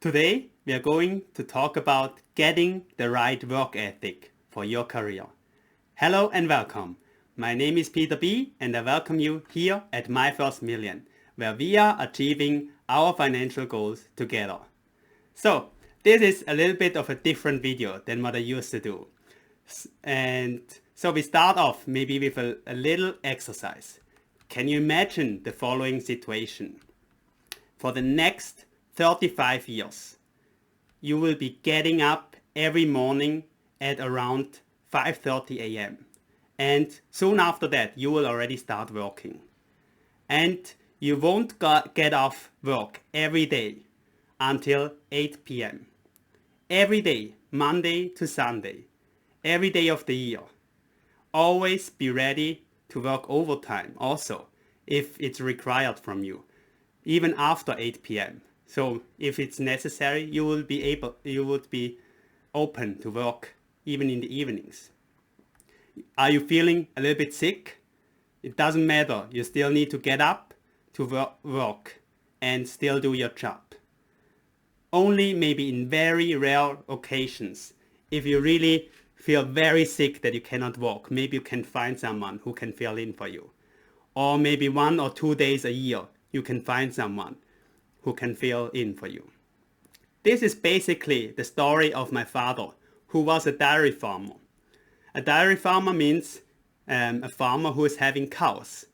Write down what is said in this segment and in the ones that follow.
Today, we are going to talk about getting the right work ethic for your career. Hello and welcome. My name is Peter B. and I welcome you here at My First Million, where we are achieving our financial goals together. So, this is a little bit of a different video than what I used to do. And so we start off maybe with a little exercise. Can you imagine the following situation? For the next 35 years, you will be getting up every morning at around 5:30 a.m. And soon after that, you will already start working. And you won't get off work every day until 8 p.m. Every day, Monday to Sunday, every day of the year. Always be ready to work overtime also, if it's required from you, even after 8 p.m. So if it's necessary, you would be open to work even in the evenings. Are you feeling a little bit sick? It doesn't matter. You still need to get up to work and still do your job. Only maybe in very rare occasions, if you really feel very sick that you cannot walk, maybe you can find someone who can fill in for you. Or maybe 1 or 2 days a year, you can find someone who can fill in for you. This is basically the story of my father, who was a dairy farmer. A dairy farmer means a farmer who is having cows.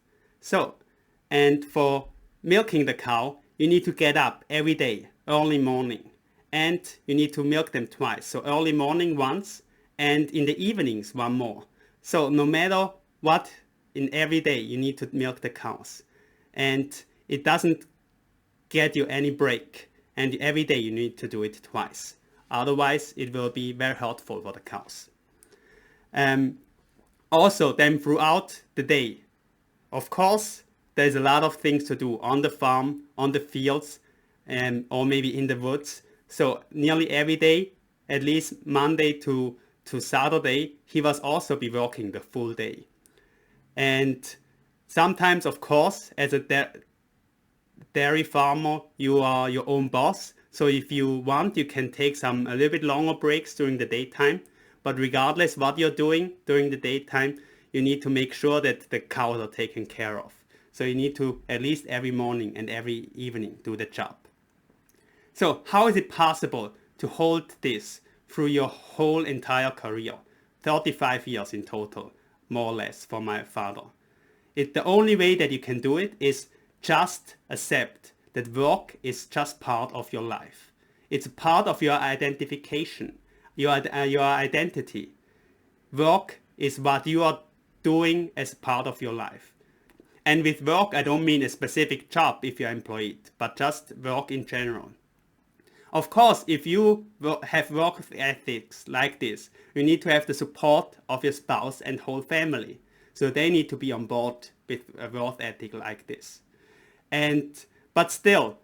And for milking the cow, you need to get up every day, early morning. And you need to milk them twice. So early morning once, and in the evenings one more. So no matter what, in every day you need to milk the cows. And it doesn't get you any break, and every day you need to do it twice. Otherwise, it will be very hurtful for the cows. Also, then throughout the day, of course, there's a lot of things to do on the farm, on the fields, or maybe in the woods. So nearly every day, at least Monday to Saturday, he was also be working the full day. And sometimes, of course, as a dairy farmer, you are your own boss. So if you want, you can take a little bit longer breaks during the daytime. But regardless what you're doing during the daytime, you need to make sure that the cows are taken care of. So you need to at least every morning and every evening do the job. So how is it possible to hold this through your whole entire career? 35 years in total, more or less, for my father. The only way that you can do it is just accept that work is just part of your life. It's a part of your identification, your identity. Work is what you are doing as part of your life. And with work, I don't mean a specific job if you're employed, but just work in general. Of course, if you have work ethics like this, you need to have the support of your spouse and whole family. So they need to be on board with a work ethic like this. But still,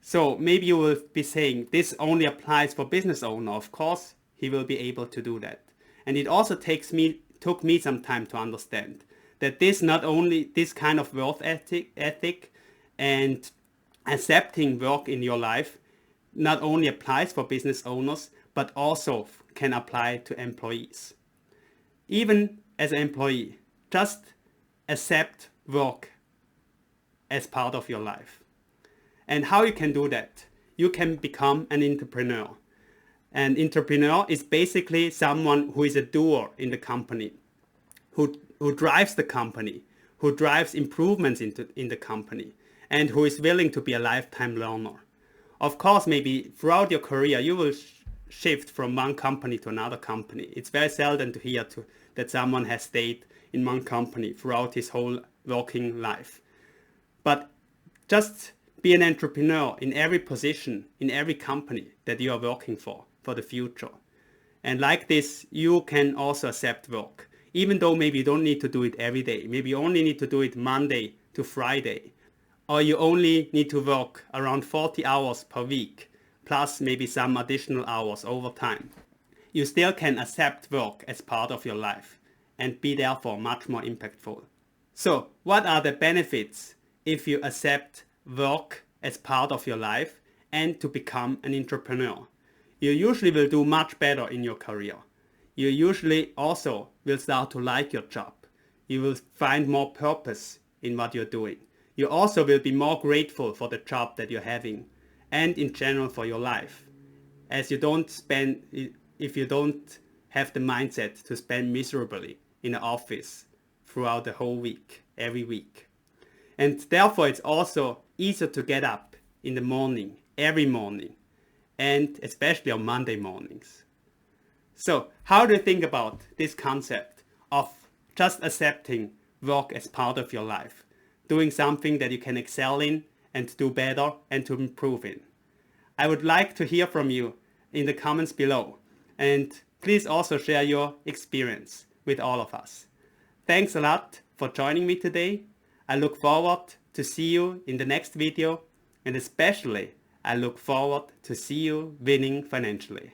so maybe you will be saying this only applies for business owner. Of course, he will be able to do that. And it also took me some time to understand that this kind of work ethic and accepting work in your life not only applies for business owners, but also can apply to employees. Even as an employee, just accept work as part of your life. And how you can do that? You can become an entrepreneur. An entrepreneur is basically someone who is a doer in the company, who drives the company, who drives improvements in the company, and who is willing to be a lifetime learner. Of course, maybe throughout your career, you will shift from one company to another company. It's very seldom to hear that someone has stayed in one company throughout his whole working life. But just be an entrepreneur in every position, in every company that you are working for the future. And like this, you can also accept work, even though maybe you don't need to do it every day. Maybe you only need to do it Monday to Friday. Or you only need to work around 40 hours per week, plus maybe some additional hours over time. You still can accept work as part of your life and be therefore much more impactful. So what are the benefits if you accept work as part of your life and to become an entrepreneur. You usually will do much better in your career. You usually also will start to like your job. You will find more purpose in what you're doing. You also will be more grateful for the job that you're having and in general for your life, as if you don't have the mindset to spend miserably in the office throughout the whole week, every week. And therefore it's also easier to get up in the morning, every morning, and especially on Monday mornings. So how do you think about this concept of just accepting work as part of your life, doing something that you can excel in and do better and to improve in? I would like to hear from you in the comments below, and please also share your experience with all of us. Thanks a lot for joining me today. I look forward to see you in the next video, and especially I look forward to see you winning financially.